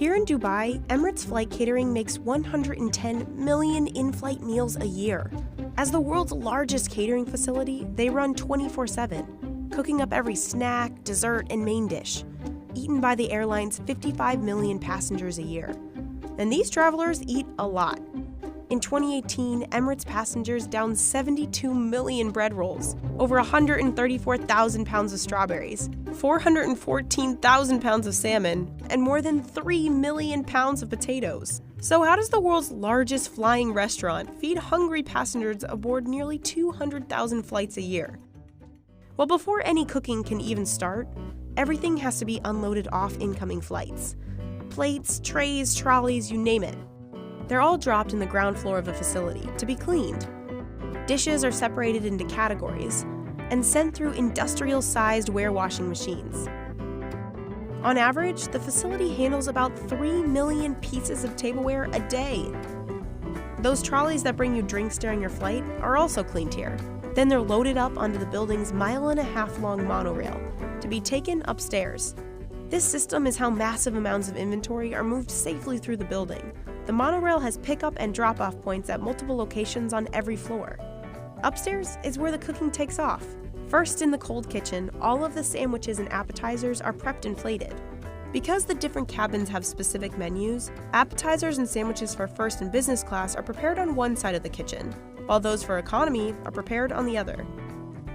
Here in Dubai, Emirates Flight Catering makes 110 million in-flight meals a year. As the world's largest catering facility, they run 24/7, cooking up every snack, dessert, and main dish, eaten by the airline's 55 million passengers a year. And these travelers eat a lot. In 2018, Emirates passengers downed 72 million bread rolls, over 134,000 pounds of strawberries, 414,000 pounds of salmon, and more than 3 million pounds of potatoes. So how does the world's largest flying restaurant feed hungry passengers aboard nearly 200,000 flights a year? Well, before any cooking can even start, everything has to be unloaded off incoming flights. Plates, trays, trolleys, you name it. They're all dropped in the ground floor of the facility to be cleaned. Dishes are separated into categories and sent through industrial-sized warewashing machines. On average, the facility handles about 3 million pieces of tableware a day. Those trolleys that bring you drinks during your flight are also cleaned here. Then they're loaded up onto the building's 1.5-mile-long monorail to be taken upstairs. This system is how massive amounts of inventory are moved safely through the building. The monorail has pickup and drop-off points at multiple locations on every floor. Upstairs is where the cooking takes off. First, in the cold kitchen, all of the sandwiches and appetizers are prepped and plated. Because the different cabins have specific menus, appetizers and sandwiches for first and business class are prepared on one side of the kitchen, while those for economy are prepared on the other.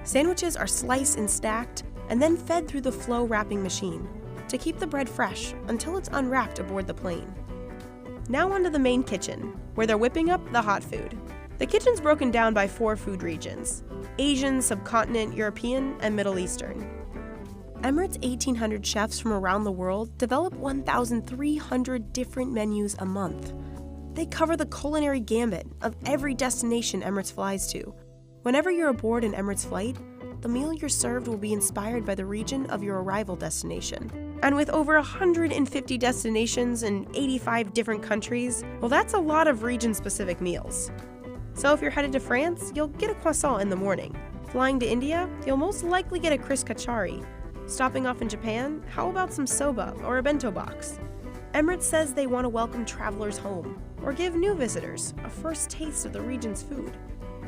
Sandwiches are sliced and stacked, and then fed through the flow wrapping machine to keep the bread fresh until it's unwrapped aboard the plane. Now onto the main kitchen, where they're whipping up the hot food. The kitchen's broken down by 4 food regions: Asian, subcontinent, European, and Middle Eastern. Emirates' 1,800 chefs from around the world develop 1,300 different menus a month. They cover the culinary gambit of every destination Emirates flies to. Whenever you're aboard an Emirates flight, the meal you're served will be inspired by the region of your arrival destination. And with over 150 destinations in 85 different countries, well, that's a lot of region-specific meals. So if you're headed to France, you'll get a croissant in the morning. Flying to India, you'll most likely get a Chris Kachari. Stopping off in Japan, how about some soba or a bento box? Emirates says they want to welcome travelers home, or give new visitors a first taste of the region's food.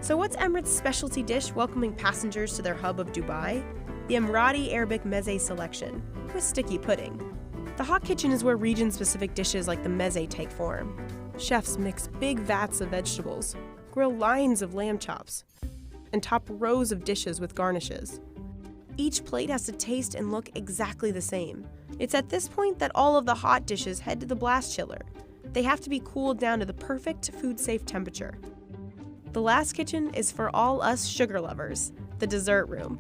So what's Emirates' specialty dish welcoming passengers to their hub of Dubai? The Emirati Arabic meze selection, with sticky pudding. The hot kitchen is where region-specific dishes like the meze take form. Chefs mix big vats of vegetables, grill lines of lamb chops, and top rows of dishes with garnishes. Each plate has to taste and look exactly the same. It's at this point that all of the hot dishes head to the blast chiller. They have to be cooled down to the perfect food-safe temperature. The last kitchen is for all us sugar lovers, the dessert room.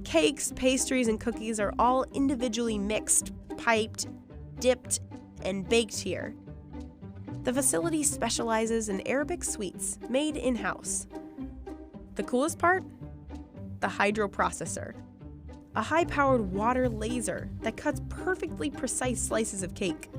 Cakes, pastries, and cookies are all individually mixed, piped, dipped, and baked here. The facility specializes in Arabic sweets made in-house. The coolest part? The hydroprocessor, a high-powered water laser that cuts perfectly precise slices of cake.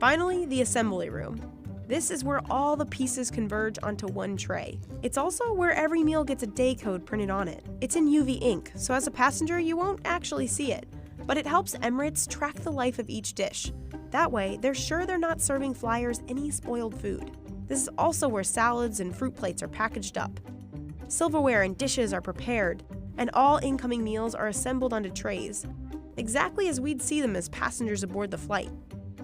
Finally, the assembly room. This is where all the pieces converge onto one tray. It's also where every meal gets a day code printed on it. It's in UV ink, so as a passenger you won't actually see it, but it helps Emirates track the life of each dish. That way, they're sure they're not serving flyers any spoiled food. This is also where salads and fruit plates are packaged up. Silverware and dishes are prepared, and all incoming meals are assembled onto trays, exactly as we'd see them as passengers aboard the flight.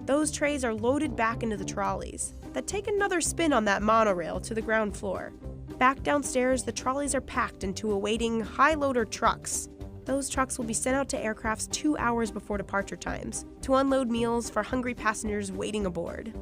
Those trays are loaded back into the trolleys that take another spin on that monorail to the ground floor. Back downstairs, the trolleys are packed into awaiting high-loader trucks. Those trucks will be sent out to aircrafts 2 hours before departure times to unload meals for hungry passengers waiting aboard.